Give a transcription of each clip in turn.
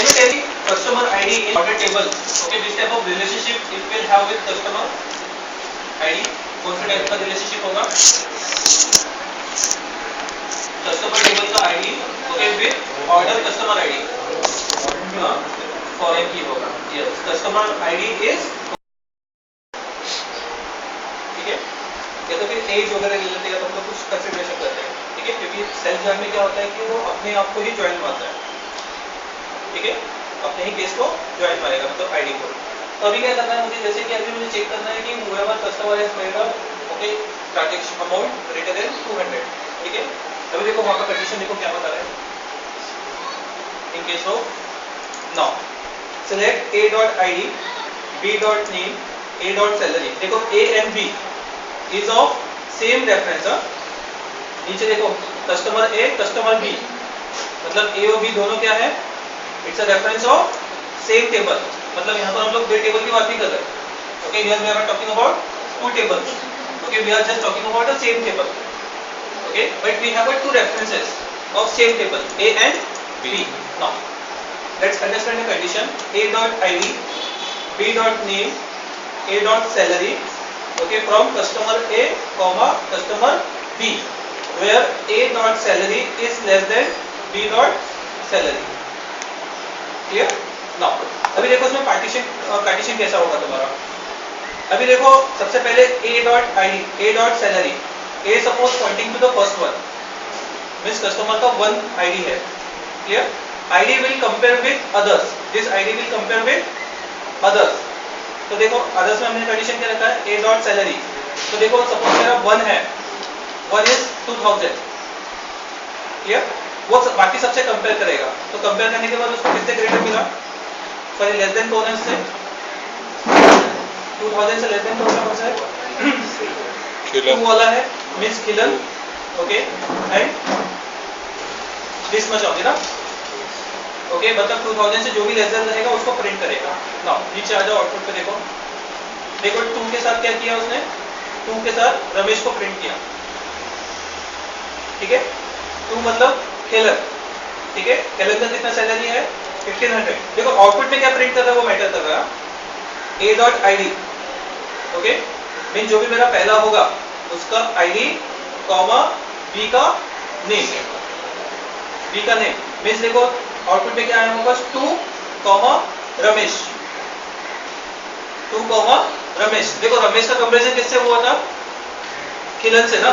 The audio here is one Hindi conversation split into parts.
Customer ID in order table. Okay, which type of relationship it will have with customer ID? कौन से टाइप का रिलेशनशिप होगा? कस्टमर टेबल का ID, okay, with order customer ID. Foreign की होगा. Yes, customer ID is ठीक है. या तो फिर एज वगैरह ले लेते हैं तो हम लोग कुछ कंसिडरेशन करते हैं. ठीक है, क्योंकि सेल्फ जॉइन में क्या होता है कि वो अपने आप को ही ज्वाइन मारता है. ठीक है, अपने ही केस को ज्वाइन मारेगा, मतलब आईडी को. तो अभी क्या करना है मुझे, जैसे कि अभी मुझे चेक करना है कि whoever customer has made a okay transaction amount greater than 200. ठीक है, अभी देखो वहाँ का कंडीशन देखो क्या बता रहा है. In case of now select a.id, b.name, a.salary. देखो a and b is of same reference. नीचे देखो कस्टमर a कस्टमर b, मतलब a और b दोनों क्या है, it's a reference of same table. मतलब यहाँ पर हम लोग दो टेबल की बात नहीं कर रहे. Okay, here we are talking about two tables. Okay, we are just talking about the same table. Okay, but we have two references of same table a and b. Now let's understand the condition. a.id, b.name, a.salary. Okay, from customer a comma customer b, where a.salary is less than b.salary. Clear. Now अभी देखो इसमें पार्टीशन कैसा होगा तुम्हारा. अभी देखो सबसे पहले a.id, a.salary. a suppose pointing to the first one, means customer का वन आईडी है. Clear. id will compare with others. This id will compare with others. तो देखो others में हमने कंडीशन क्या रखा है, a.salary. तो देखो सपोज मेरा 1 है, 1 is 2000. क्लियर. वो बाकी सबसे कंपेयर करेगा. तो कंपेयर करने के बाद उसको किससे ग्रेटर मिला, सॉरी लेस देन कौन है उससे, 2000 से लेस देन कौन सा है, 2 वाला है, मींस खिलन. ओके, एंड दिस मच होगी ना. ओके, मतलब 2000 से जो भी लेस देन रहेगा उसको प्रिंट करेगा. नाउ नीचे आ जाओ आउटपुट पे. देखो देखो 2 के साथ क्या किया उसने, 2 के साथ रमेश को प्रिंट किया. ठीक है, 2 मतलब खेलन. ठीक है, खेलन का कितना सैलरी है, 1500. देखो आउटपुट में क्या प्रिंट कर रहा है वो मैटर कर रहा है. a.id. ओके, मीन जो भी मेरा पहला होगा उसका आईडी कॉमा बी का नेम, बी का नेम. मीन्स देखो आउटपुट में क्या आया होगा, 2 कॉमा रमेश, 2 कॉमा रमेश. देखो रमेश का कंपैरिजन किससे हुआ था, खिलन से ना.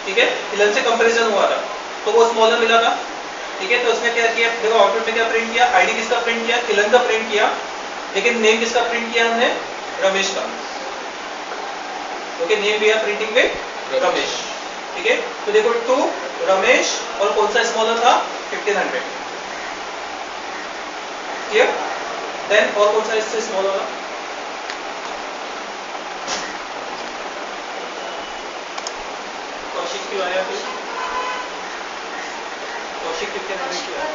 ठीक है, खिलन से कंपैरिजन हुआ था तो वो स्मॉलर मिला था. ठीक है, तो उसने क्या किया, देखो आउटपुट में क्या प्रिंट किया, आईडी किसका प्रिंट किया, खिलन का प्रिंट किया, लेकिन नेम किसका प्रिंट किया हमने, रमेश का. Okay, name we are printing with Ramesh. ठीक है, तो देखो 2 रमेश और कौन सा स्मॉलर था, 1500. क्लियर. देन और कौन सा इससे स्मॉल होगा, कौशिक क्यों आया, फिर कौशिक 1500 क्यों आया.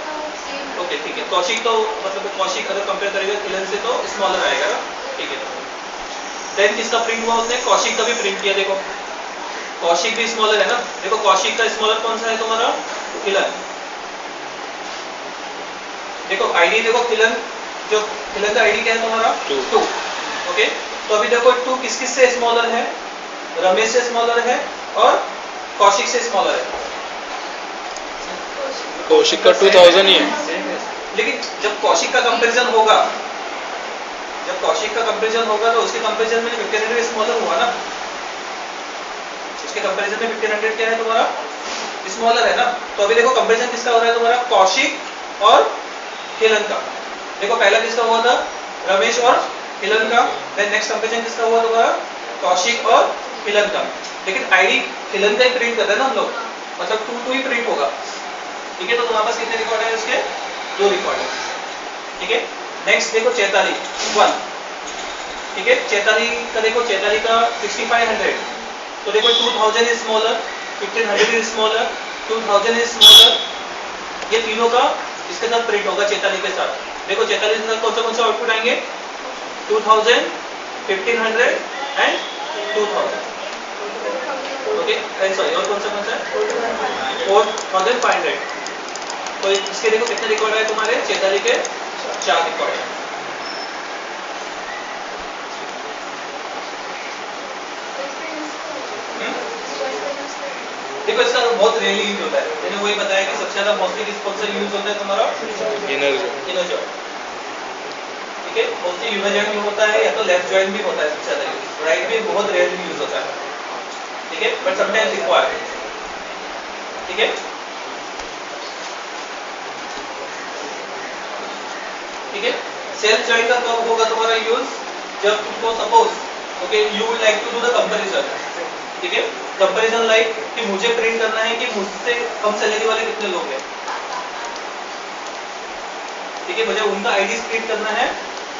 ओके ठीक है, कौशिक तो मतलब कौशिक अगर कंपेयर करेगा किलन से तो स्मॉलर आएगा ना. ठीक है, देन किसका प्रिंट हुआ उसने, कौशिक का भी प्रिंट किया. देखो कौशिक भी स्मॉलर है ना. देखो कौशिक का स्मॉलर कौन सा है तुम्हारा, किलन. देखो आईडी देखो किलन, जो किलन का आईडी क्या है तुम्हारा, 2. ओके, तो अभी देखो 2 किस किस से स्मॉलर है, रमेश से स्मॉलर है और कौशिक से स्मॉलर है. कौशिक का 2000 ही है. लेकिन जब कौशिक का कंपैरिजन होगा, जब कौशिक का कंपैरिजन होगा तो उसके कंपैरिजन में 1500 स्मॉलर हुआ ना. उसके कंपैरिजन में 1500 क्या है तुम्हारा, स्मॉलर है ना. तो अभी देखो कंपैरिजन किसका हो रहा है तुम्हारा, कौशिक और खिलन का. देखो पहला किसका हुआ था, रमेश और खिलन का. देन नेक्स्ट कंपैरिजन किसका हुआ तुम्हारा, कौशिक और खिलन का. लेकिन आईडी खिलन का ही प्रिंट कर रहे हैं ना हम लोग, मतलब 2 ही प्रिंट होगा. ठीक है, तो तुम्हारे पास कितने रिकॉर्ड है उसके, 2 रिकॉर्ड है. ठीक है, नेक्स्ट देखो चैताली 1. ठीक है, चैताली का देखो, चैताली का 6500. तो देखो 2000 is smaller, 1500 is smaller, 2000 is smaller. ये तीनों का इसके साथ प्रिंट होगा चैताली के साथ. देखो चैताली के साथ कौन सा आउटपुट आएंगे, 2000, 1500 एंड 2000. ओके, एंड सॉरी और कौन सा है 4500. तो इसके देखो कितने रिकॉर्ड है तुम्हारे चैताली के, 4 रिकॉर्ड है। देखो इसका बहुत रेयरली यूज होता है, मैंने वही बताया कि सबसे ज्यादा मोस्टली किस कौन सा यूज होता है तुम्हारा इनर जॉइंट। इनर जॉइंट, ठीक है। मोस्टली यूनर जॉइंट में होता है या तो लेफ्ट जॉइंट भी होता है सबसे ज्यादा यूज, राइट में बहुत रेयरली यूज होता है, ठीक है, बट समटाइम्स रिक्वायर्ड, ठीक है, ठीक है। सेल्फ जॉइंट का कब होगा तुम्हारा यूज, जब तुमको suppose okay you would like to do the comparison, ठीक है, कंपैरिजन लाइक कि मुझे प्रिंट करना है कि मुझसे कम सैलरी वाले कितने लोग हैं, ठीक है, मुझे उनका आईडी प्रिंट करना है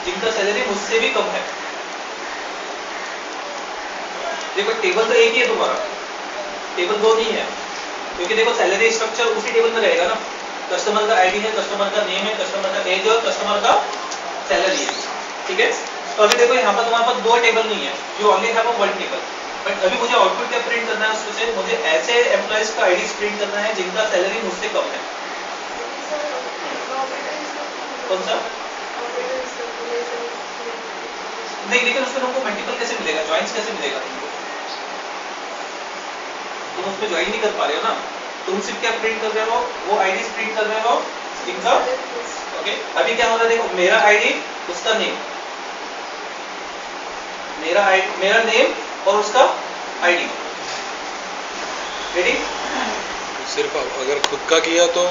जिनका सैलरी मुझसे भी कम है। देखो टेबल तो एक ही है तुम्हारा, टेबल दो नहीं है, क्योंकि देखो सैलरी स्ट्रक्चर उसी टेबल में रहेगा ना, कस्टमर का आईडी है, कस्टमर का नेम है, कस्टमर का एज है और कस्टमर का सैलरी है, ठीक है। तो अभी देखो यहाँ पर तुम्हारे पास दो टेबल नहीं है, you only have a one table, but अभी मुझे आउटपुट क्या प्रिंट करना है उसमें से, मुझे ऐसे एम्प्लॉइज का आईडी प्रिंट करना है जिनका सैलरी मुझसे कम है। कौन सा नहीं, लेकिन उसमें तुमको मल्टीपल कैसे मिलेगा, ज्वाइंट्स कैसे मिलेगा तुमको, तुम उसमें ज्वाइन नहीं कर पा रहे हो ना, तुम सिर्फ क्या प्रिंट कर रहे हो, वो आईडी प्रिंट कर रहे हो जिनका ओके। अभी क्या हो रहा है देखो, मेरा आईडी उसका नेम, मेरा नेम और उसका आईडी, रेडी। सिर्फ अगर खुद का किया तो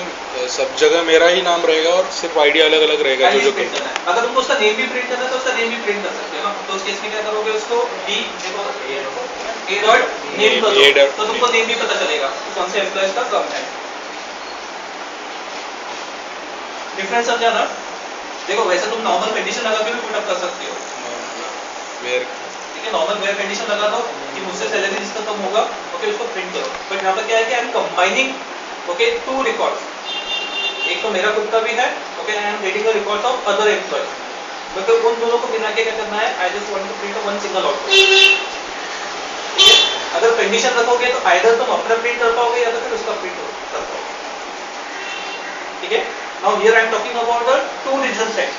सब जगह मेरा ही नाम रहेगा और सिर्फ आईडी अलग अलग रहेगा जो जो प्रिंट करना है। अगर तुमको उसका नेम भी प्रिंट करना है तो उसका नेम भी प्रिंट कर सकते हो ना, तो उस केस में क्या करोगे, उसको डी ए डॉट नेम कर दो, तो तुमको नेम भी पता चलेगा कौन से एम्प्लॉइज का कम है। डिफरेंस समझा ना। देखो वैसे तुम नॉर्मल कंडीशन लगा के भी पुटअप कर सकते हो, वेयर, ठीक है, नॉर्मल वेयर कंडीशन लगा दो कि मुझसे सैलरी जिसका कम होगा ओके उसको प्रिंट करो, बट यहाँ पर क्या है कि I am combining okay two records, एक तो मेरा खुद का भी है okay, I am getting the records of other employees, but उन दोनों को मिला के क्या करना है, I just want to print one single output, ठीक है। अगर कंडीशन रखोगे तो आइदर तुम अपना प्रिंट कर पाओगे या तो फिर उसका प्रिंट कर पाओगे, ठीक है। Now here I am talking about the two result set,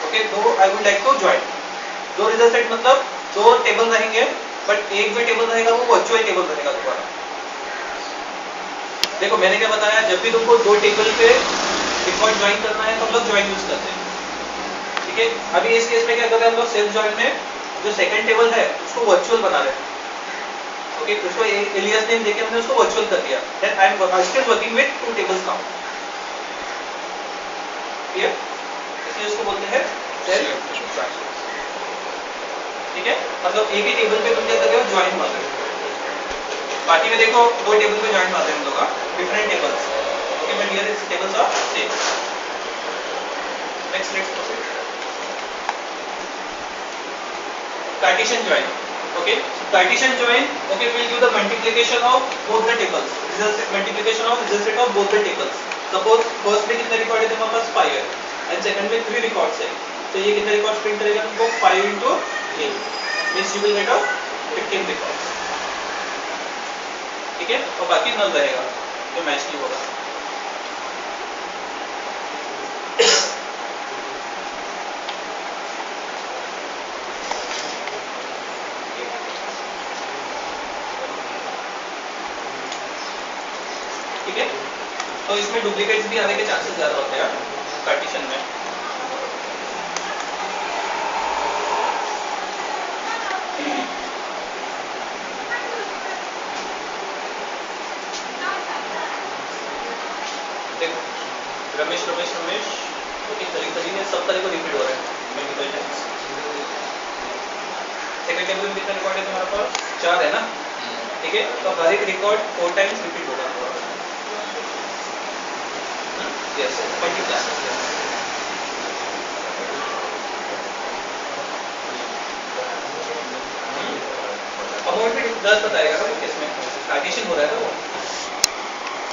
okay, though I would like to join, दो रिजल्ट सेट मतलब दो टेबल रहेंगे, बट एक जो टेबल रहेगा वो वर्चुअल टेबल रहेगा तुम्हारा। देखो मैंने क्या बताया, जब भी तुमको दो टेबल पे रिकॉर्ड ज्वाइन करना है तो हम लोग ज्वाइन यूज करते हैं, ठीक है। अभी इस केस में क्या कर रहे हैं हम लोग, सेल्फ ज्वाइन में जो सेकंड टेबल है उसको वर्चुअल बना रहे हैं, ओके, उसको एलियास नेम देके हमने उसको वर्चुअल कर दिया, then I am still working with two tables now, clear. इसलिए उसको बोलते हैं सेल्फ, ठीक है, मतलब एक ही टेबल पे तुम क्या कर रहे हो, ज्वाइन मार रहे हो। बाकी में देखो दो टेबल पे ज्वाइन मार रहे हैं हम लोग, different tables, okay, but here is tables are same. Next let's proceed. Cartesian join, okay, Cartesian join okay will give the multiplication of both the tables, result multiplication of result set of both the tables. Suppose first में कितने रिकॉर्ड है तुम्हारे पास, 5 है, एंड सेकंड में 3 रिकॉर्ड्स है, तो ये कितने रिकॉर्ड्स प्रिंट करेगा तुमको, 5 into 8 means you will get a 15 records, ठीक है, और बाकी नल रहेगा जो मैच नहीं होगा। ठीक है, तो इसमें डुप्लीकेट्स भी आने के चांसेस ज्यादा होते हैं पार्टीशन में। देखो रमेश रमेश रमेश तरीके सब तरह को रिपीट हो रहा है मल्टीपल टाइम्स। सेकंड टेबल में कितना रिकॉर्ड है तुम्हारे पास, 4 है ना, ठीक है, तो हर एक रिकॉर्ड 4 टाइम्स रिपीट होगा। यस मल्टीप्लाई अमाउंट भी 10 बताएगा ना किसमें कार्टेशियन हो रहा है ना वो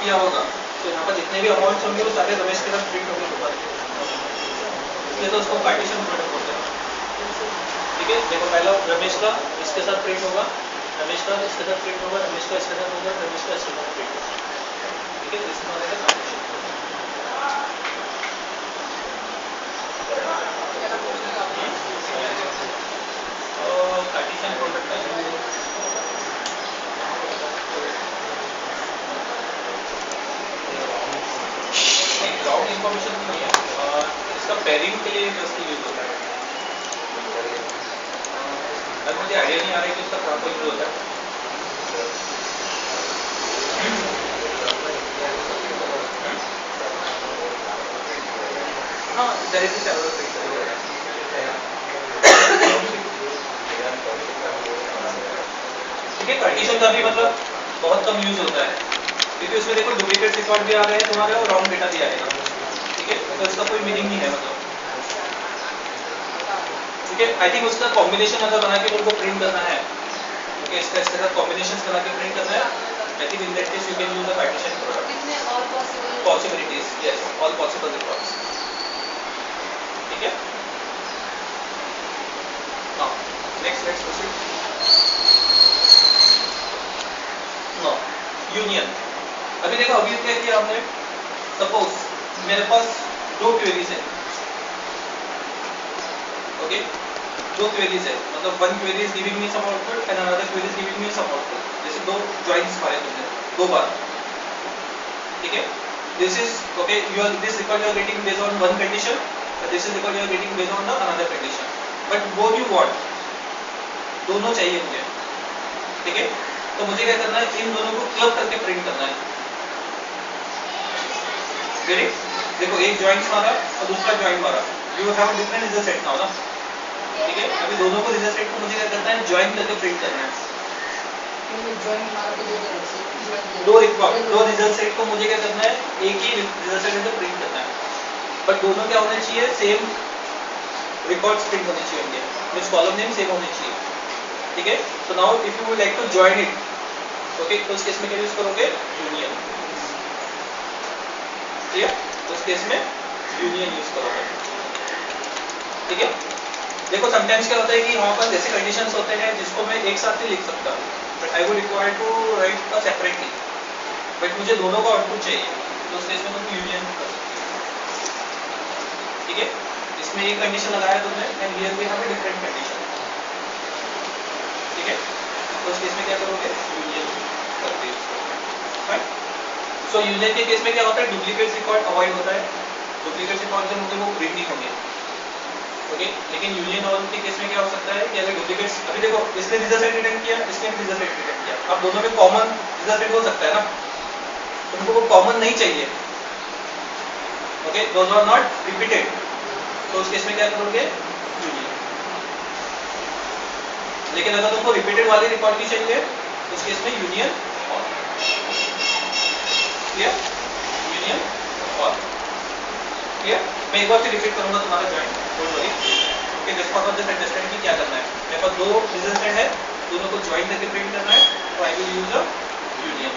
क्या होगा, तो यहाँ पर जितने भी अमाउंट्स होंगे वो सारे रमेश के साथ प्रिंट होंगे दोबारा, इसलिए तो उसको कार्टेशियन प्रोडक्ट बोलते हैं। ठीक है, देखो पहला रमेश का इसके साथ प्रिंट होगा, रमेश का इसके साथ प्रिंट होगा, रमेश का इसके साथ होगा, रमेश का इसके साथ प्रिंट होगा, ठीक है, इसमें हो जाएगा कार्टेशियन। ग्राउंड इंफॉर्मेशन नहीं है, इसका पेयरिंग के लिए जस्ट यूज होता है। अब मुझे आइडिया नहीं आ रहा है कि इसका कहाँ पर यूज होता है। हाँ, डायरेक्टली सर्वर पे ठीक है। पार्टीशन का भी मतलब बहुत कम यूज होता है, क्योंकि उसमें देखो डुप्लीकेट रिकॉर्ड भी आ रहे हैं तुम्हारे और रॉन्ग डेटा भी आएगा, ठीक है। तो इसका कोई मीनिंग नहीं है मतलब, ठीक है। आई थिंक उसका कॉम्बिनेशन अगर बना के उनको प्रिंट करना है, ओके, इसका इसके साथ कॉम्बिनेशन बना के प्रिंट करना है, I think in that case you can use a partition product. Possibilities, yes, all possible records, ठीक है। हाँ, नेक्स्ट प्रोसीड। No, union. अभी देखो, अभी क्या किया हमने, सपोज मेरे पास दो क्वेरीज है, ओके, दो क्वेरीज है, मतलब one query is giving me some output and another query is giving me some output. जैसे दो जॉइंट्स मारे तुमने दो बार, ठीक है। This is okay, you are this record you are getting based on one condition, this is record you are getting based on the another condition, but both you want, दोनों चाहिए मुझे, ठीक है। तो मुझे क्या करना है, इन दोनों को क्लब करके प्रिंट करना है। देखो, एक जॉइंट मारा और दूसरा जॉइंट मारा, you have a different result set now ना, ठीक है। अभी दोनों को रिजल्ट सेट को मुझे क्या करना है, ज्वाइन करके प्रिंट करना है। दो रिजल्ट सेट को मुझे क्या करना है, एक ही रिजल्ट सेट में प्रिंट करना है, बट दोनों क्या होने चाहिए, सेम रिकॉर्ड्स प्रिंट होने चाहिए उनके, मींस कॉलम नेम सेम होने चाहिए, ठीक है। So now if you would like to join it, okay, तो उस केस में क्या यूज करोगे, यूनियन, ठीक है। तो उस केस में यूनियन यूज करोगे, ठीक है। देखो समटाइम्स क्या होता है कि वहाँ पर जैसे कंडीशंस होते हैं जिसको मैं एक साथ नहीं लिख सकता, but I would require to write का सेपरेटली, बट मुझे दोनों का आउटपुट चाहिए, तो उस केस में तुम यूनियन कर सकते हो, ठीक है। इसमें एक कंडीशन लगाया तुमने and here we have a different condition, ठीक है। तो उस केस में क्या करोगे, यूनियन करके यूज करोगे, राइट। सो यूनियन के केस में क्या होता है, डुप्लीकेट रिकॉर्ड अवॉइड होता है, डुप्लीकेट रिकॉर्ड जब होंगे वो प्रिंट नहीं होंगे, ओके। लेकिन यूनियन ऑल के केस में क्या हो सकता है कि अगर डुप्लीकेट्स, अभी देखो इसने रिजल्ट सेट रिटर्न किया, इसने भी रिजल्ट सेट रिटर्न किया, अब दोनों में कॉमन रिजल्ट सेट हो सकता है ना, तुमको वो कॉमन नहीं चाहिए, okay, those are not repeated, तो उस केस में क्या करोगे, यूनियन। लेकिन अगर तुमको रिपीटेड वाले रिकॉर्ड भी चाहिए, उस केस में यूनियन और, क्लियर, यूनियन और, क्लियर। मैं एक बार फिर रिपीट करूंगा तुम्हारा joint, don't worry, okay, just for just understand कि क्या करना है। मेरे पास दो रिजल्ट सेट है, दोनों को ज्वाइन करके प्रिंट करना है, तो I will use a union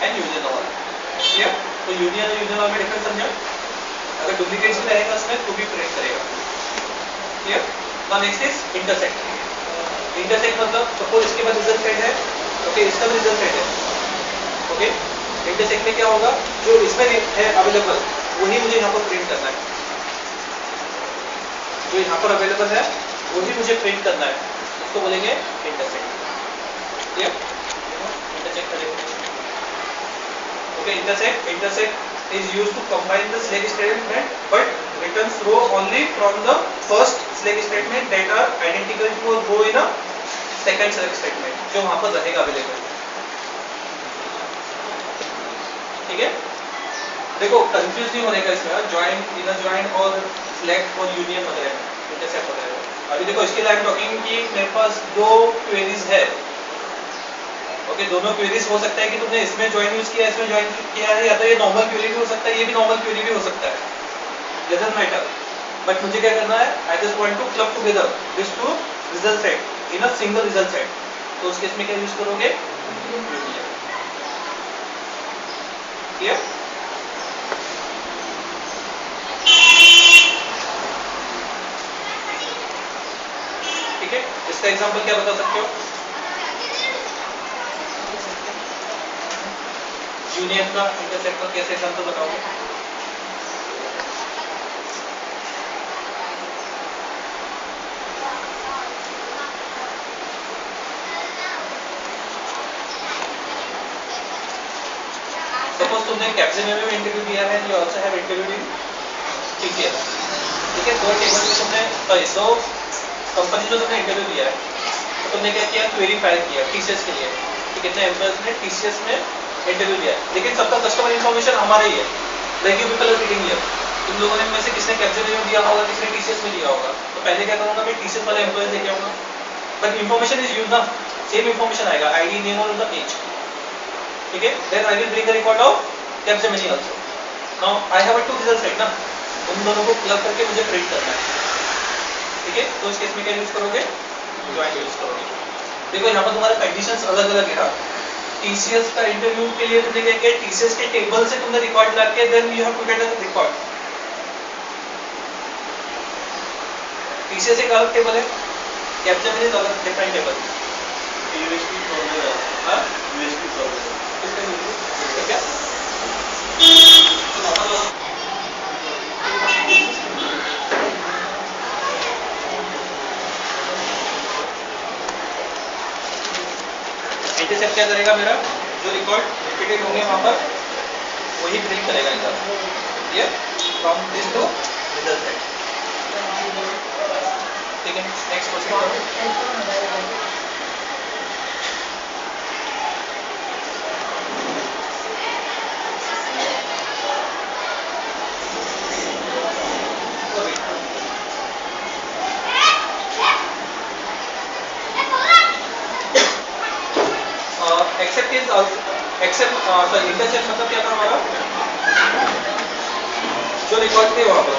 and union all, clear. तो यूनियन और यूनियन ऑल में डिफरेंस समझा, अगर डुप्लीकेट्स भी रहेगा उसमें तो भी प्रिंट करेगा, clear. Now next is intersect. Intersect मतलब सपोज इसके बाद रिजल्ट सेट है, ओके, इसका भी रिजल्ट सेट है, ओके। इंटरसेक्ट में क्या होगा, जो इसमें है अवेलेबल वही मुझे यहाँ पर प्रिंट करना है, जो यहाँ पर अवेलेबल है वही मुझे प्रिंट करना है, उसको बोलेंगे इंटरसेक्ट, क्लियर। इंटरसेक्ट करेंगे, okay. Intersect is used to combine the select statement but returns row only from the first select statement that are identical to a row in a second select statement, जो वहां पर रहेगा अवेलेबल, ठीक है। देखो कंफ्यूज नहीं होने का इसमें, ज्वाइन, इनर ज्वाइन और सिलेक्ट और यूनियन वगैरह, इंटरसेक्ट वगैरह। अभी देखो इसके लिए आई एम टॉकिंग कि मेरे पास दो क्वेरीज है, ओके, दोनों क्वेरीज हो सकता है कि तुमने इसमें ज्वाइन यूज किया, इसमें ज्वाइन किया है, या तो ये नॉर्मल क्वेरी भी हो सकता है, ये भी नॉर्मल क्वेरी भी हो सकता है, डजंट मैटर, बट मुझे क्या करना है, I just want to club together this two result set in a single result set, तो उस केस में क्या यूज करोगे, क्लियर। ठीक है, इसका एग्जांपल क्या बता सकते हो, यूनियन का, इंटरसेक्ट का कैसे एग्जांपल बताओगे। सपोज तुमने कैप्जेमिनो में इंटरव्यू दिया है, you also have interviewed in TCS. ठीक है, दो टेबल में तुमने दो कंपनी जो तुमने इंटरव्यू दिया है, तो तुमने क्या किया, क्वेरी फाइल किया TCS के लिए कि कितने एम्प्लॉयज ने TCS में इंटरव्यू दिया, लेकिन सबका कस्टमर इन्फॉर्मेशन हमारा ही है, like you people are reading here. तुम लोगों ने में से किसने कैप्चर में दिया होगा, किसने TCS में दिया होगा, तो पहले क्या करूँगा मैं TCS वाले एम्प्लॉयज लेके आऊँगा, बट इन्फॉर्मेशन इज यूज ना, सेम इन्फॉर्मेशन आएगा, ID, नेम और उनका एज। ठीक है, then I will bring the record of capture many also. Now I have two result set ना, उन दोनों को प्लग करके मुझे प्रिंट करना है। ठीक है, तो इस केस में क्या यूज करोगे, ज्वाइन यूज करोगे। देखो यहाँ पर तुम्हारे कंडीशंस अलग अलग है। TCS का इंटरव्यू के लिए तुमने क्या किया, TCS के टेबल से तुमने रिकॉर्ड ला के then you have to get a record. TCS एक अलग टेबल है, कैप्चरमेनी अलग डिफरेंट टेबल। USB फॉर्मेट है, हां USB फॉर्मेट ठीक है, इंटरसेप्ट क्या करेगा, मेरा जो रिकॉर्ड रिपीटेड होंगे वहां पर वही प्रिंट करेगा इधर, ये from this two result set. ठीक है, next question. Except is except sorry intercept मतलब क्या था हमारा, जो रिकॉर्ड थे वहां पर।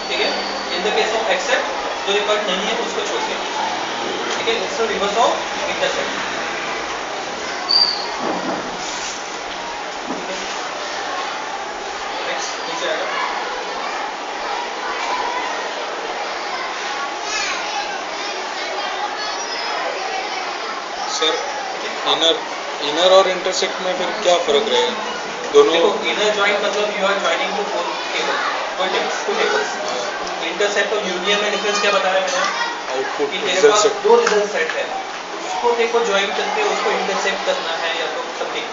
ठीक है, in the case of except जो रिकॉर्ड नहीं है उसको छोड़ के। ठीक है, it's reverse of intercept. Next नीचे आएगा। सर इनर और इंटरसेक्ट में फिर क्या फर्क रहेगा, दोनों? देखो, इनर जॉइंट मतलब you are joining two four tables, two tables. Intercept और यूनियन में डिफरेंस क्या बताया मैंने, आउटपुट कि तेरे रिजल्ट पास सेट। दो रिजल्ट सेट है, उसको देखो ज्वाइन करके उसको इंटरसेप्ट करना है या तो समथिंग,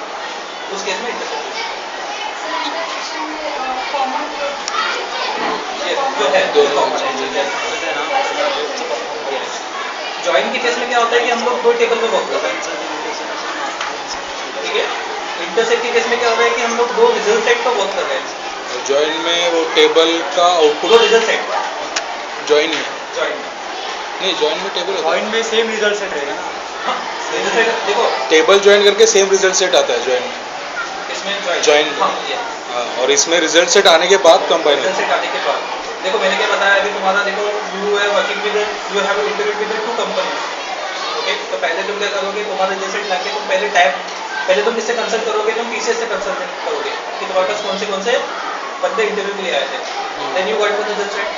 उस केस में इंटरसेप्ट जो है दो ज्वाइन के केस में क्या होता है कि हम लोग दो टेबल में वर्क कर रहे हैं। ठीक है, इंटरसेप्ट के केस में क्या हो रहा है कि हम लोग दो रिजल्ट सेट पर वर्क कर रहे हैं। ज्वाइन में वो टेबल का दो आउटपुट, रिजल्ट सेट ज्वाइन में ज्वाइन नहीं, ज्वाइन में टेबल होता है। जॉइन में सेम रिजल्ट सेट रहेगा ना। हाँ, रिजल्ट सेट देखो टेबल ज्वाइन करके सेम रिजल्ट सेट आता है ज्वाइन में। इसमें Join हाँ ये हाँ, और इसमें रिजल्ट सेट आने के बाद कंबाइन रिजल्ट सेट आने के बाद देखो मैंने क्या बताया अभी तुम्हारा, देखो यू है working with you have interview with two companies. Okay, तो पहले तुम क्या करोगे, तुम्हारा रिजल्ट सेट लाके तुम पहले तुम किससे कंसल्ट करोगे, तुम TCS से कंसल्ट करोगे कि तुम्हारे पास कौन से बंदे इंटरव्यू के लिए आए थे, then you got the result set.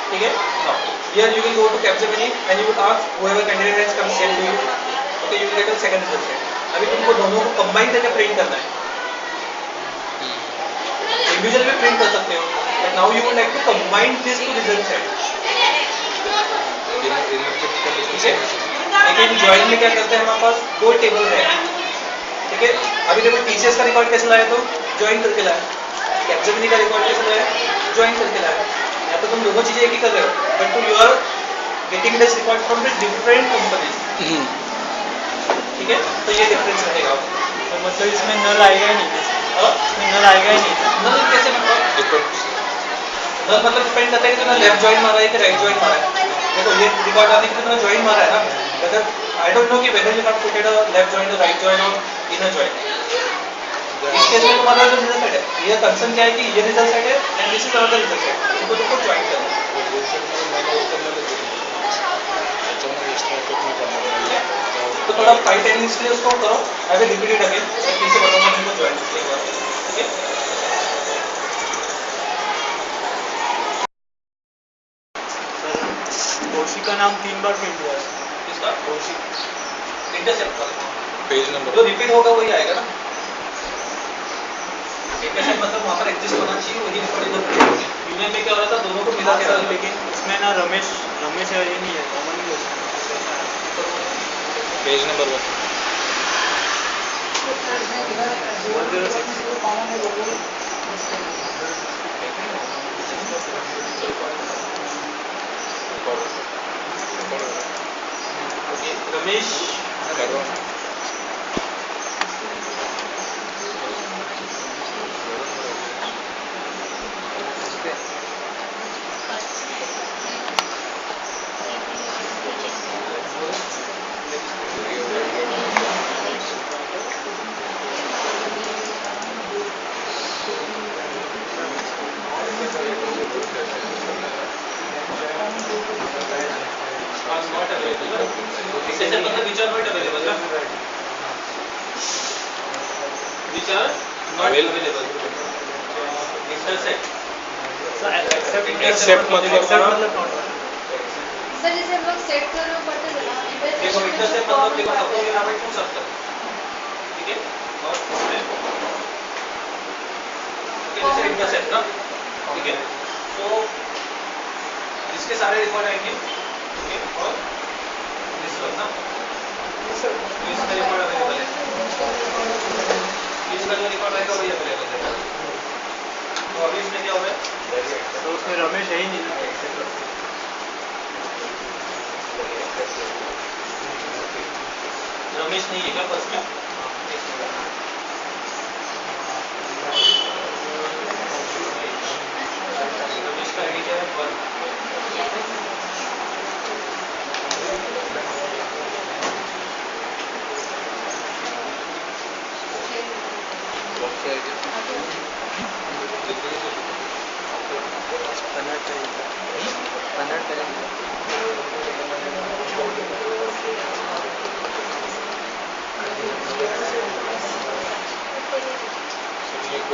ठीक है, now here you will go to capture many and you will ask whoever candidate has come same to you, okay, you will get a second result set. अभी तुमको दोनों को कंबाइन करके प्रिंट करना है, इंडिविजुअल में प्रिंट कर सकते हो, but now you would like to combine this two result set. ठीक है, लेकिन ज्वाइन में क्या करते हैं, हमारे पास दो टेबल है। ठीक है, अभी देखो TCS का रिकॉर्ड कैसे लाया, तो ज्वाइन करके लाया, कैप्चरमेनी का रिकॉर्ड कैसे लाया, ज्वाइन करके लाया। यहाँ तो तुम दोनों चीजें एक ही कर रहे हो, but two you are getting this record from the different companies. ठीक है, तो ये डिफरेंस रहेगा। तो मतलब इसमें नल आएगा ही नहीं, और इसमें नल आएगा ही नहीं। नल कैसे मतलब, नल मतलब डिपेंड करता है कि तुमने लेफ्ट ज्वाइन मारा है कि राइट ज्वाइन मारा है। देखो ये रिकॉर्ड आने के लिए तुमने ज्वाइन मारा है ना, वेदर आई डोंट नो कि weather you have putted a left join और राइट ज्वाइन और इनर ज्वाइन। इस केस में तुम्हारा जो रिजल्ट सेट है, ये कंसर्न क्या है कि ये रिजल्ट सेट है and this is another result set, इनको तुमको ज्वाइन करना है। तो थोड़ा 5-10 मिनट्स के लिए उसको करो, I will repeat it again, मैं फिर से बताऊंगा तुमको ज्वाइन करने के बाद। ठीक है, कौशिक का नाम 3 बार प्रिंट हुआ है। इसका कौशिक इंटरसेप्ट का पेज नंबर जो रिपीट होगा वही आएगा ना। इंटरसेप्ट मतलब वहाँ पर एग्जिस्ट होना चाहिए, वही रिकॉर्ड इधर प्रिंट होगी। यूनियन में क्या हो रहा था, दोनों को मिला के डाल, लेकिन इसमें ना रमेश ये नहीं है, कॉमन नहीं होता। पेज नंबर 1 106 अवेलेबल जैसे मतलब विच आर नॉट अवेलेबल ना, which are not available intersect except मतलब सर जैसे हम लोग सेट कर रहे हो पता चला देखो इंटरसेप्ट मतलब देखो सब लोग यहाँ पे छू सकते हैं, ठीक है, और इसमें जैसे इंटरसेप्ट ना, ठीक है, तो इसके सारे रिकॉर्ड आएंगे, ठीक है, और दिस वन ना, इसका रिकॉर्ड अवेलेबल है, इसका जो रिकॉर्ड आएगा वही अवेलेबल है। तो अभी इसमें क्या हुआ है, तो उसमें रमेश है ही नहीं ना। रमेश नहीं है क्या फर्स्ट में, रमेश का आईडी क्या है 1,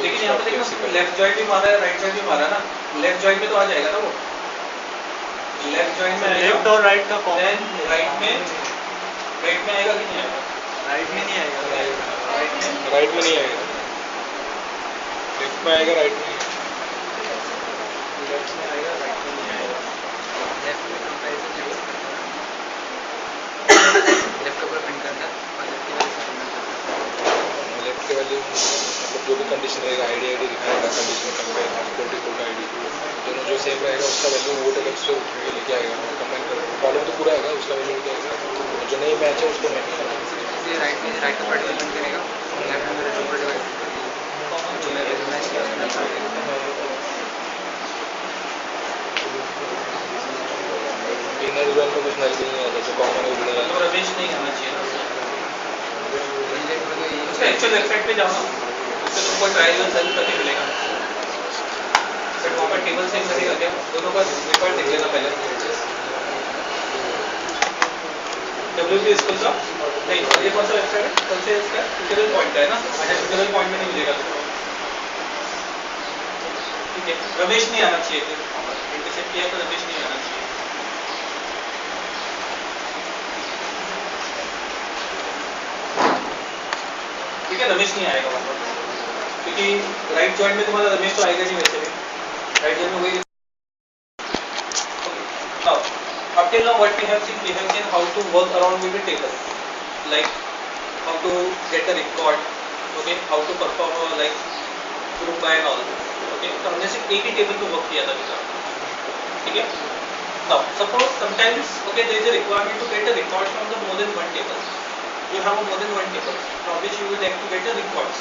लेकिन यहाँ पे देखो लेफ्ट जॉइंट भी मारा है, राइट जॉइंट भी मारा है ना, लेफ्ट जॉइंट में तो आ जाएगा ना वो, लेफ्ट जॉइंट में लेफ्ट और राइट का कॉमन, देन राइट में आएगा कि नहीं आएगा, राइट में नहीं आएगा, राइट में नहीं आएगा, लेफ्ट में आएगा, राइट में लेफ्ट में आएगा, राइट में नहीं आएगा। लेफ्ट में कंपैरिजन नहीं हो सकता, लेफ्ट ऊपर प्रिंट करता है और लेफ्ट की वैल्यू से प्रिंट करता है। लेफ्ट के वैल्यू मतलब जो भी कंडीशन रहेगा आईडी दिखाएगा, कंडीशन कंपेयर इक्वल आईडी दोनों जो सेम रहेगा उसका वैल्यू वो टेबल से उठ के लेके आएगा, कंबाइन कर कॉलम तो पूरा आएगा, उसका वैल्यू लेके आएगा, और जो नहीं मैच है उसको मैच करना। इसलिए राइट का पार्ट प्रिंट करेगा और लेफ्ट में जो ऊपर डिवाइड जो मैंने मैच किया उसमें इनर जोन में कुछ नल नहीं है, जैसे कॉमन है उधर तो रमेश नहीं आना चाहिए ना उसका उसका एक्चुअल वेबसाइट पे जाओ ना, उससे तुमको ट्रायल एंड सेल करके मिलेगा, बट वहाँ पर टेबल सेम करेगा क्या, दोनों का रिकॉर्ड देख लेना पहले, WP स्कूल का नहीं, ये कौन सा वेबसाइट है, कौन से इसका ट्यूटोरियल पॉइंट का है ना, अच्छा ट्यूटोरियल पॉइंट में नहीं मिलेगा तुमको, ठीक है, रमेश नहीं आना चाहिए, फिर इंटरसेप्ट किया तो रमेश नहीं आना चाहिए, ठीक है, रमेश नहीं आएगा वहाँ पर, क्योंकि राइट जॉइंट में तुम्हारा रमेश तो आएगा नहीं वैसे भी, राइट जॉइंट में वही। Up till now what we have seen how to work around with the table, like how to get the record, okay, how to perform like group by and all, okay, तो हमने सिर्फ एक ही टेबल पे वर्क किया था अभी तक, ठीक है। Now suppose sometimes okay there is a requirement to get a record from the more than one table, you have a more than one table from which you would like to get the records।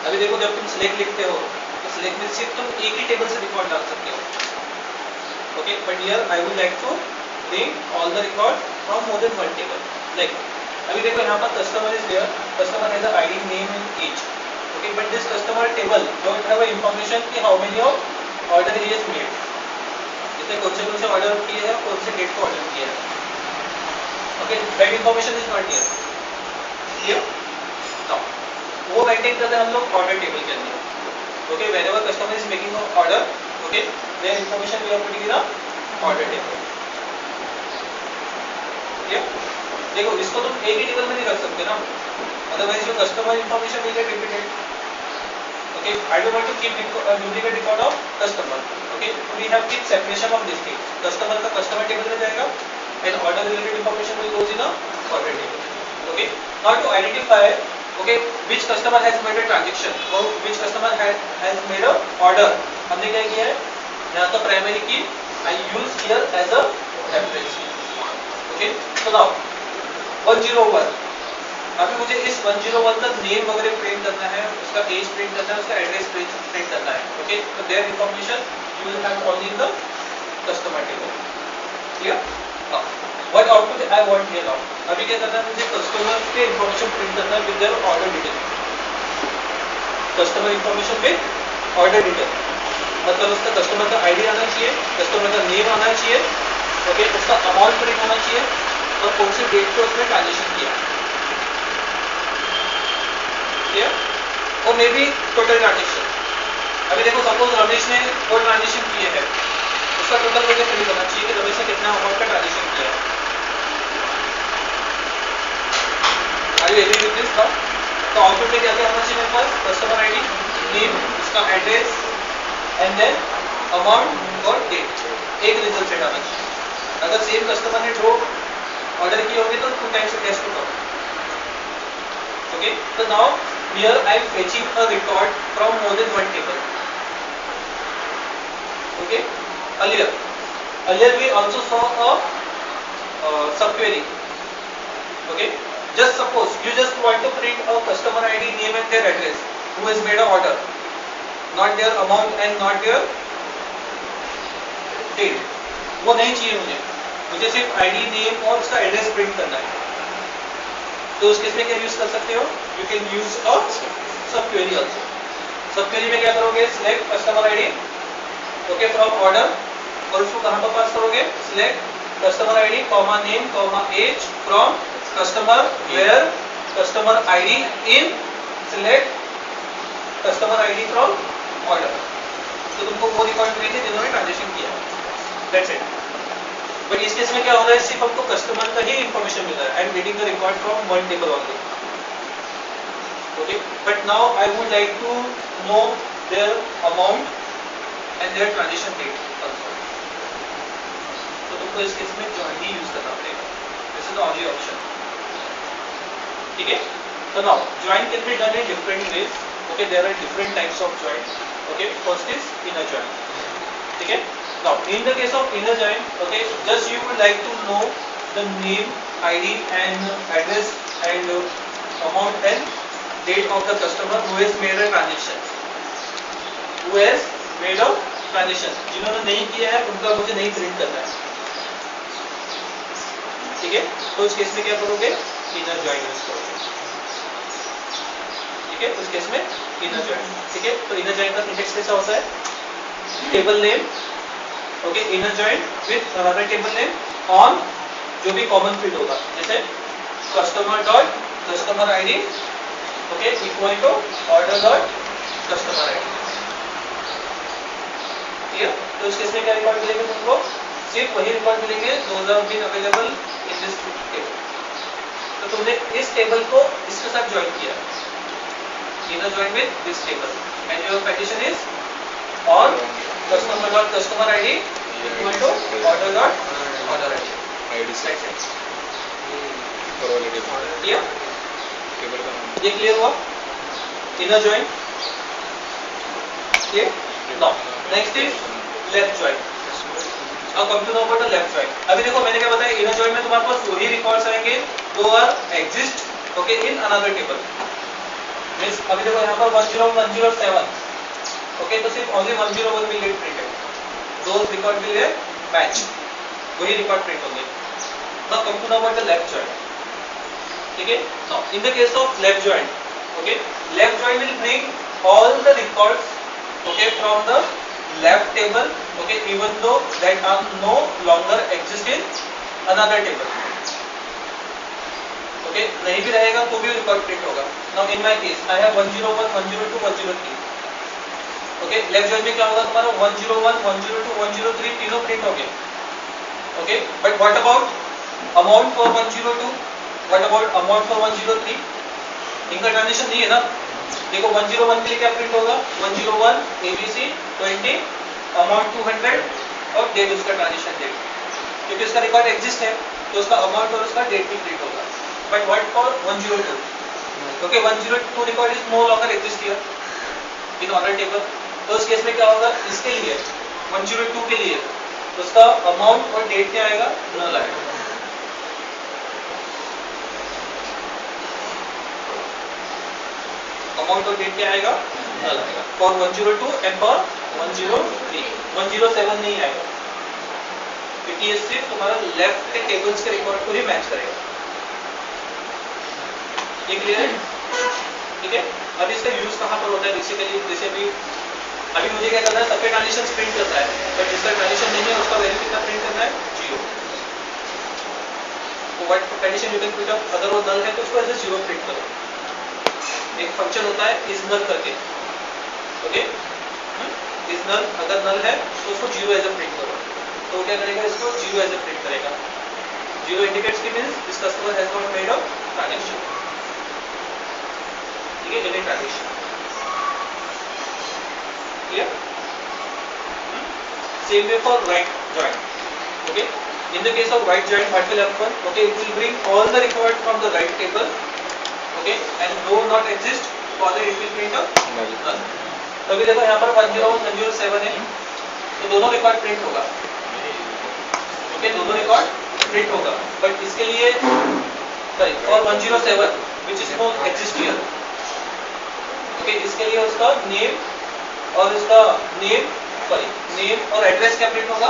अभी देखो जब तुम select लिखते हो तो select में सिर्फ तुम एक ही टेबल से रिकॉर्ड डाल सकते हो, okay, but here I would like to bring all the record from more than one table, like अभी देखो यहाँ पर customer is there, customer has a ID, name and age, okay, but this customer table don't have a information कि how many of order he has made, इसने कौन से ऑर्डर किए हैं, कौन से डेट को ऑर्डर किया है, okay, that information is not here, clear? Now वो मेंटेन करते हैं हम लोग ऑर्डर टेबल के अंदर, okay, whenever customer is making an order, okay, their information we are putting in a order table, clear? देखो इसको तुम एक ही टेबल में नहीं रख सकते ना, otherwise your customer information will get repeated, okay, I don't want to keep duplicate record of customer, okay, we have keep separation of this thing, customer का customer table में जाएगा and order related information will goes in a order table, okay, now to identify okay which customer has made a transaction or which customer has made a order, हमने क्या किया है यहाँ तो प्राइमरी की I use here as a reference, okay, so now 101, अभी मुझे इस 101 का नेम वगैरह प्रिंट करना है, उसका एज प्रिंट करना है, उसका एड्रेस प्रिंट करना है, ओके, तो their information you will have only in the customer table, clear? What output I want here now, अभी क्या करना है मुझे कस्टमर के इंफॉर्मेशन प्रिंट करना है with their order detail, customer information with order detail, मतलब उसका कस्टमर का आईडी आना चाहिए, कस्टमर का नेम आना चाहिए ओके, उसका अमाउंट प्रिंट होना चाहिए और कौन सी डेट पे उसने ट्रांजेक्शन किया, क्लियर, और मे बी टोटल ट्रांजेक्शन। अभी देखो सपोज रमेश ने वो ट्रांजेक्शन किए हैं, उसका टोटल मुझे प्रिंट होना चाहिए कि रमेश ने कितना अमाउंट का ट्रांजेक्शन किया है। Are you agree with this now? तो आउटपुट में क्या क्या होना चाहिए मेरे पास, कस्टमर आईडी, नेम, उसका एड्रेस एंड देन अमाउंट और डेट, एक रिजल्ट सेट आना चाहिए। अगर सेम कस्टमर ने दो ऑर्डर किए होंगे तो 2 times cash to come. Okay, तो now here I am fetching a record from more than one table. Okay, earlier we also saw a subquery. Okay, just suppose you just want to print a customer ID, name and their address, who has made an order, not their amount and not their date. वो नहीं चाहिए मुझे सिर्फ आईडी, नेम और उसका एड्रेस प्रिंट करना है। तो उस केस में क्या यूज कर सकते हो, यू कैन यूज अ सब क्वेरी आल्सो। सब क्वेरी में क्या करोगे, select customer ID, okay, from order, और उसको कहां पर पास करोगे, select customer ID comma name comma age from customer where customer ID in select customer ID from order. तो तुमको वो रिकॉर्ड मिलेंगे जिन्होंने ट्रांजेक्शन किया, दैट्स इट। बट इस केस में क्या हो रहा है, सिर्फ हमको कस्टमर का ही इंफॉर्मेशन मिल रहा है। I am getting the record from one table only. Okay, but now I would like to know their amount and their transaction date also. तो तुमको इस केस में जॉइन ही यूज करना पड़ेगा, this is the only option. ठीक है, तो now join can be done in different ways. Okay, there are different types of join. Okay, first is inner join. ठीक है, now in the case of inner join, okay, just you would like to know the name, ID and address and amount and date of the customer who has made a transaction, who has made a transaction। जिन्होंने नहीं किया है उनका मुझे नहीं प्रिंट करना है। ठीक है, तो उस केस में क्या करोगे, इनर जॉइन यूज करोगे। ठीक है, उस केस में इनर जॉइन। ठीक है, तो इनर जॉइन का सिंटैक्स कैसा होता है, table name, okay, inner join with another table name on जो भी कॉमन फील्ड होगा, जैसे customer dot customer ID, okay, equal to order dot customer ID. Clear? तो इस केस में क्या रिकॉर्ड मिलेंगे तुमको, सिर्फ वही रिकॉर्ड मिलेंगे those have been available in this table. तो तुमने इस टेबल को इसके साथ ज्वाइन किया, inner join with this table and your condition is on customer dot customer ID equal to order dot order ID set है। क्लियर? टेबल का नाम ये क्लियर हुआ, inner join. Clear? Now next is left join. अब come to know about the left join. अभी देखो मैंने क्या बताया, इनर जॉइन में तुम्हारे पास वही रिकॉर्ड्स आएंगे जो are exist okay in another table. Means अभी देखो यहाँ पर 10107, ओके, तो सिर्फ only 101 will get printed, those record will get match, वही रिकॉर्ड प्रिंट होंगे। Now come to know about the left join. ठीक है, now in the case of left join, okay, left join will bring all the records okay from the left table, okay, even though that are no longer exist in another table. Okay, नहीं भी रहेगा तो भी रिकॉर्ड प्रिंट होगा। Now in my case I have 101 102 103। Okay, left join में क्या होगा तुम्हारा 101 102 103 तीनों प्रिंट हो गए। Okay, but what about amount for 102, what about amount for 103? इनका ट्रांजेक्शन नहीं है ना। देखो 101 के लिए क्या प्रिंट होगा, 101 ABC 20 अमाउंट 200 और डेट उसका ट्रांजेक्शन डेट, क्योंकि उसका रिकॉर्ड एग्जिस्ट है तो उसका अमाउंट और उसका डेट भी प्रिंट होगा। But what for 102? Okay, 102 record is no longer exist here in order table. तो उस केस में क्या होगा, इसके लिए 102 के लिए उसका अमाउंट और डेट क्या आएगा, नल आएगा। अमाउंट और डेट क्या आएगा, नल आएगा फॉर 102 एंड फॉर 103। 107 नहीं आएगा क्योंकि ये सिर्फ तुम्हारा लेफ्ट के टेबल्स के रिकॉर्ड को ही मैच करेगा। ये क्लियर है? ठीक है, अब इसका यूज कहाँ पर होता है बेसिकली, जैसे अभी मुझे क्या करना है, सबके ट्रांजिशन प्रिंट करना है, बट जिसका ट्रांजिशन नहीं है उसका वैल्यू कितना प्रिंट करना है, 0। What condition you can print out, अगर वो नल है तो उसको एज ए जीरो प्रिंट करो। एक फंक्शन होता है इज नल करके, ओके, इज नल, अगर नल है तो उसको जीरो एज ए प्रिंट करो, तो क्या करेगा, इसको जीरो एज ए प्रिंट करेगा। जीरो इंडिकेट्स की means this customer has not made a transaction, ठीक है, any transaction, clear. Same way for right join, okay. In the case of right join, what will happen? Okay, it will bring all the record from the right table, okay, and do not exist for the it will print a null. तो अभी देखो यहाँ पर 101 107 है, तो दोनों रिकॉर्ड प्रिंट होगा, okay, दोनों रिकॉर्ड प्रिंट होगा, बट इसके लिए sorry for 107 which is not exist here, okay, इसके लिए उसका नेम और उसका नेम नेम और एड्रेस क्या प्रिंट होगा,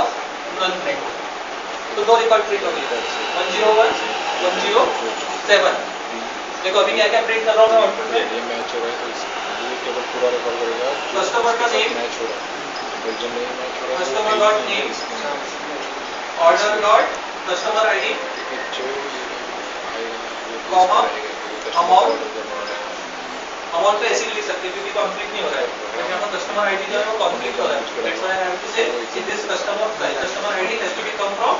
नल प्रिंट होगा, तो दो रिकॉर्ड प्रिंट होगी 101 107। देखो अभी क्या क्या प्रिंट कर रहा हूँ मैं आउटपुट में, ये मैच हो रहा है तो ये केवल पूरा रिकॉर्ड करेगा कस्टमर का नेम मैच हो रहा है, जो नहीं मैच हो रहा है customer dot name order dot customer ID comma amount, amount तो ऐसे ही लिख सकते हैं क्योंकि कॉन्फ्लिक्ट नहीं हो रहा है, बट यहाँ पर कस्टमर आईडी जो है वो कॉन्फ्लिक्ट हो रहा है, that's why I have to say this customer ID has to be come from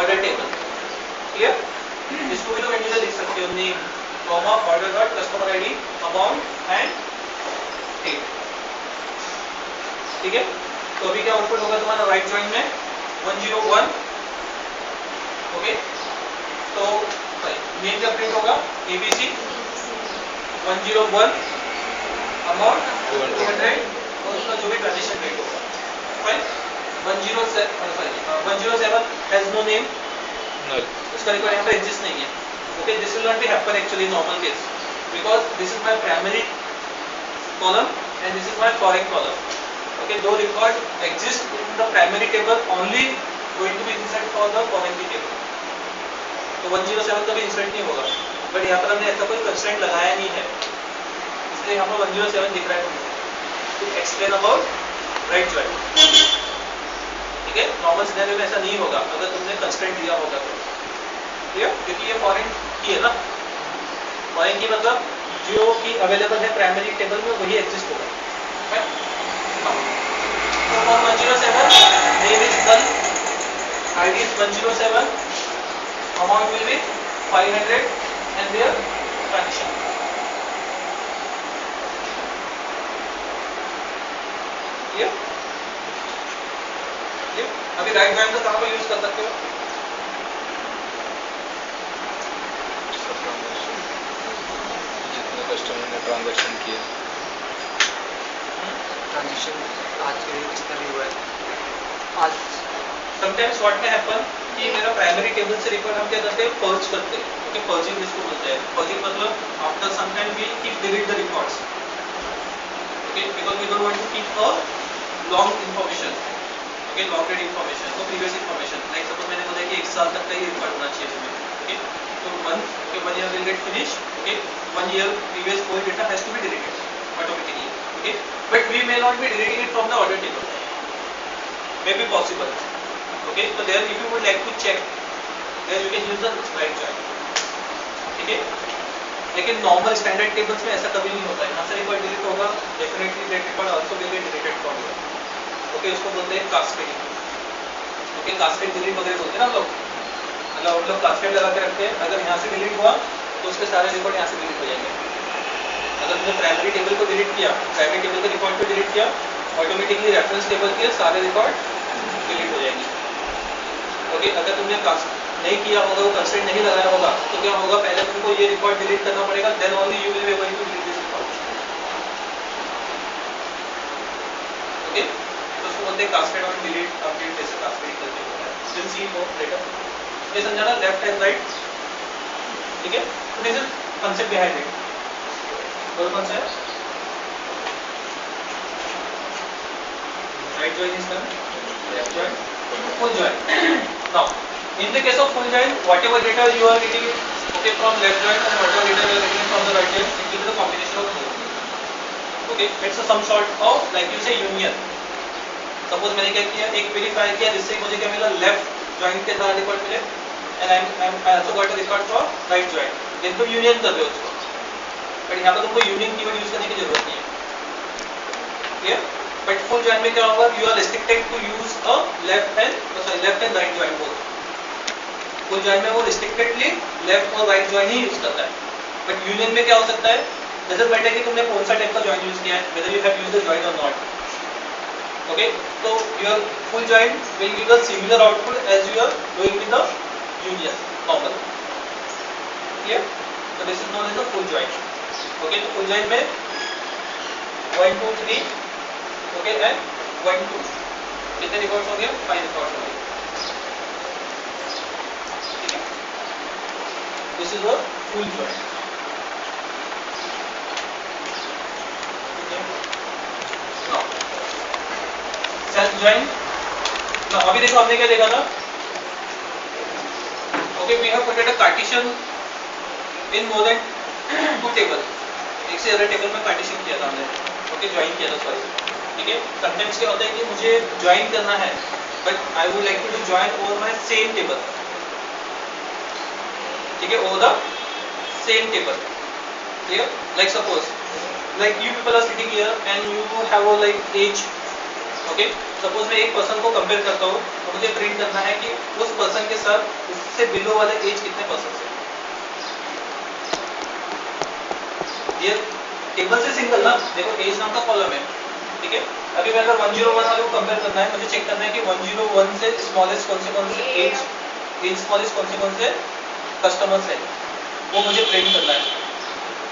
order table, clear. इसको भी लोग इंडिविजुअल लिख सकते हो, name comma order dot customer ID amount and date, ठीक है। तो अभी क्या आउटपुट होगा तुम्हारा राइट जॉइन में 101, ओके, तो नेम क्या प्रिंट होगा, एबीसी 101 अमाउंट 200 और उसका जो भी ट्रांजेक्शन रेट होगा, fine. 107 has no name, null, उसका रिकॉर्ड यहाँ पे एग्जिस्ट नहीं है, okay, this will not be happen actually in normal case because this is my primary column and this is my foreign column, okay, दो record exist in the primary table only going to be insert for the foreign key table, तो 107 का भी इंसर्ट नहीं होगा, बट यहाँ पर हमने ऐसा कोई कंस्ट्रेंट लगाया नहीं है, इसलिए यहाँ पर 107 दिख रहा है to explain about right join, ठीक है। नॉर्मल सिनेरियो में ऐसा नहीं होगा अगर तुमने कंस्ट्रेंट दिया होगा तो, क्लियर, क्योंकि ये फॉरेन की है ना, फॉरेन की मतलब जो की अवेलेबल है प्राइमरी टेबल में वही एग्जिस्ट होगा, तो for 107 name is null, ID is 107, amount will be 500 and their transaction, clear, clear। अभी राइट जॉइन का कहाँ पर यूज कर सकते हो, जितने कस्टमर ने ट्रांजैक्शन किया, ट्रांजेक्शन आज के दिन कितना भी हुआ है आज, समटाइम्स व्हाट मे हैपन कि मेरा प्राइमरी टेबल से रिकॉर्ड हम क्या करते हैं, पर्ज करते हैं, ओके, पर्जिंग इसको बोलते हैं, पर्जिंग मतलब after some time we keep delete the records, okay, because we don't want to keep a long information, okay, long information, तो प्रीवियस इंफॉर्मेशन, लाइक सपोज मैंने बोला कि 1 साल तक का ही रिकॉर्ड होना चाहिए तुम्हें, ओके, तो 1 year will get finished, okay, 1 year previous whole data has to be deleted automatically, okay, but we may not be deleting it from the order table, may be possible, okay, so there if you would like to check there you can use the right join, ठीक है, लेकिन नॉर्मल स्टैंडर्ड टेबल्स में ऐसा कभी नहीं होता है, यहाँ से रिकॉर्ड डिलीट होगा, definitely that record also will get deleted from here, okay, उसको बोलते हैं कास्केडिंग, ओके, कास्केड डिलीट वगैरह बोलते हैं ना हम लोग, मतलब हम लोग कास्केड लगा के रखते हैं, अगर यहाँ से डिलीट हुआ तो उसके सारे रिकॉर्ड यहाँ से डिलीट हो जाएंगे, अगर तुमने प्राइमरी टेबल को डिलीट किया, प्राइमरी टेबल के रिकॉर्ड को डिलीट किया, ऑटोमेटिकली रेफरेंस टेबल के सारे रिकॉर्ड डिलीट हो जाएंगे, ओके, अगर तुमने नहीं किया होगा, वो कंस्ट्रेंट नहीं लगाया होगा, तो क्या होगा, पहले तुमको ये रिकॉर्ड डिलीट करना पड़ेगा, then only you will be able to delete this record, okay, तो उसको बोलते हैं कास्केड और डिलीट अपडेट, जैसे कास्केडिंग करते हैं, विल सी मोर लेटर, ये समझाना लेफ्ट एंड राइट, ठीक है, तो this is concept behind it, और कौन सा है, right join is done, left join, full join. Now, in the case of full join, whatever data you are getting, okay, from left join and whatever data you are getting from the right join, it will be the combination of both. Okay, it's a some sort of like you say union. Suppose मैंने क्या किया, एक वेरीफाई किया जिससे मुझे क्या मिला, लेफ्ट जॉइन के सारा रिकॉर्ड मिले, and I also got a record for right joint, then तुम यूनियन कर रहे हो उसको, बट यहाँ पर तुमको यूनियन कीवर्ड यूज करने की जरूरत नहीं है, क्लियर? बट फुल जॉइंट में क्या होगा, you are restricted to use a left and right joint both. Full joint में वो रिस्ट्रिक्टेडली लेफ्ट और राइट जॉइंट ही यूज करता है, बट यूनियन में क्या हो सकता है, डजंट मैटर कि तुमने कौन सा टाइप का जॉइंट यूज किया है, whether you have used the joint और नॉट। ओके, तो your full joint will give the similar output as you are doing with the union normal, clear? So this is known as the full joint. Okay, तो full joint में 1 2 3 okay and 1 2 कितने रिकॉर्ड्स हो गए? 5 रिकॉर्ड्स हो गए, ठीक है? This is a full joint. Now self joint. Now अभी देखो हमने क्या देखा था? Okay, we have put a partition in more than 2 table, एक से ज्यादा टेबल में पार्टीशन किया था हमने, ओके, ज्वाइन किया था, सॉरी, ठीक है? समटाइम्स क्या होता है कि मुझे ज्वाइन करना है, but I would like to do join over my same table, ठीक है, over the same table, clear? Like suppose like you people are sitting here and you have a like age, okay, suppose मैं एक पर्सन को कंपेयर करता हूँ, तो मुझे प्रिंट करना है कि उस पर्सन के साथ उससे बिलो वाले एज कितने पर्सन है, ये टेबल से सिंगल ना, देखो एज नाम का कॉलम है, ठीक है? अभी मैं अगर 101 वाले को कंपेयर करना है, मुझे चेक करना है कि 101 से स्मॉलेस्ट कौन से एज स्मॉलेस्ट कौन से कस्टमर्स है, वो मुझे प्रिंट करना है,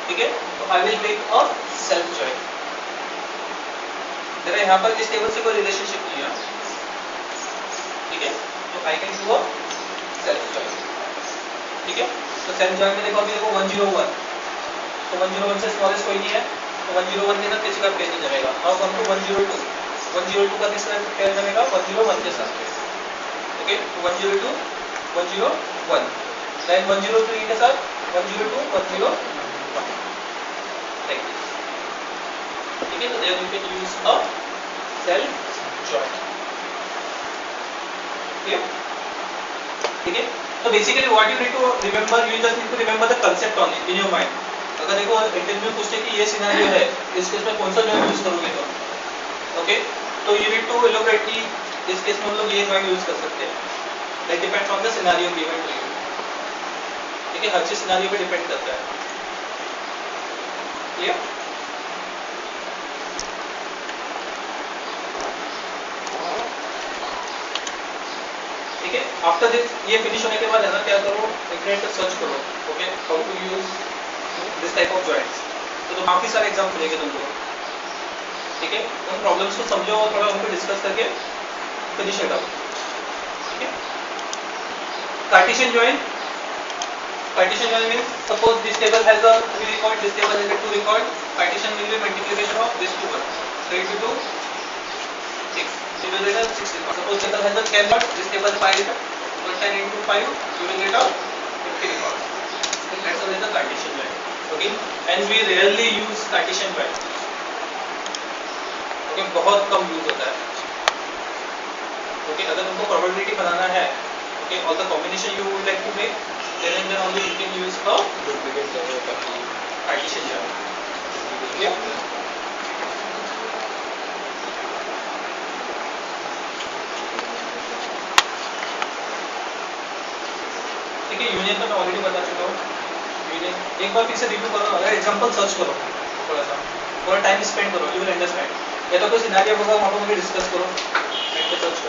ठीक है? तो I will make a self join. देखो यहाँ पर इस टेबल से कोई रिलेशनशिप नहीं है, ठीक है? तो I can do a self join, ठीक है? तो सेल्फ जॉइन में देखो अभी देखो 101, तो 101 से स्मॉलेस्ट कोई नहीं है, तो 101 के साथ किसी का पेयर नहीं जमेगा। नाउ कम टू 102, 102 का किसका पेयर जमेगा? 101 के साथ, ओके? तो 102 101, देन 103 के साथ 102 101, लाइक दिस, ठीक है? तो there you can use a self join, ठीक है? तो basically what you need to remember, you just need to remember the concept only in your mind. अगर देखो इंटरव्यू में पूछते कि ये सिनेरियो है, इस केस में कौन सा जॉइंट यूज करोगे तो, ओके, तो यू नीड टू एलोबरेट कि इस केस में हम लोग ये जॉइंट यूज कर सकते हैं, that depends on the scenario given to you, ठीक है? हर चीज सिनेरियो पे डिपेंड करता है, क्लियर? ठीक है, आफ्टर दिस ये फिनिश होने के बाद है ना, क्या करो, इंटरनेट पर सर्च करो, okay, how to use this type of joints, तो काफी सारे एग्जाम मिलेंगे तुमको, ठीक है? उन प्रॉब्लम्स को समझो और थोड़ा उनको डिस्कस करके फिनिश इट आउट, ठीक है? Cartesian joint, Cartesian joint means suppose this table has a 3 record, this table has a 2 record, partition will be multiplication of this 2 1, 3 to 2 6, so you will get a 6 record. Suppose table has a 10 record, this table has 5 record, so 10 into 5 you will get a 50 record. That's what is the Cartesian joint, okay? And we rarely use Cartesian joint, okay? बहुत कम यूज होता है, okay? अगर तुमको प्रोबेबिलिटी बनाना है, okay, all the combination you would like to make, then only you can use a Cartesian joint, okay? ठीक है, यूनियन तो मैं ऑलरेडी बता चुका हूँ, यूनियन एक बार फिर से रिव्यू करो, अगर एग्जांपल सर्च करो, थोड़ा टाइम स्पेंड करो, यू विल अंडरस्टैंड, या तो कोई सिनेरियो होगा वहाँ पर मुझे डिस्कस करो, नेट पे सर्च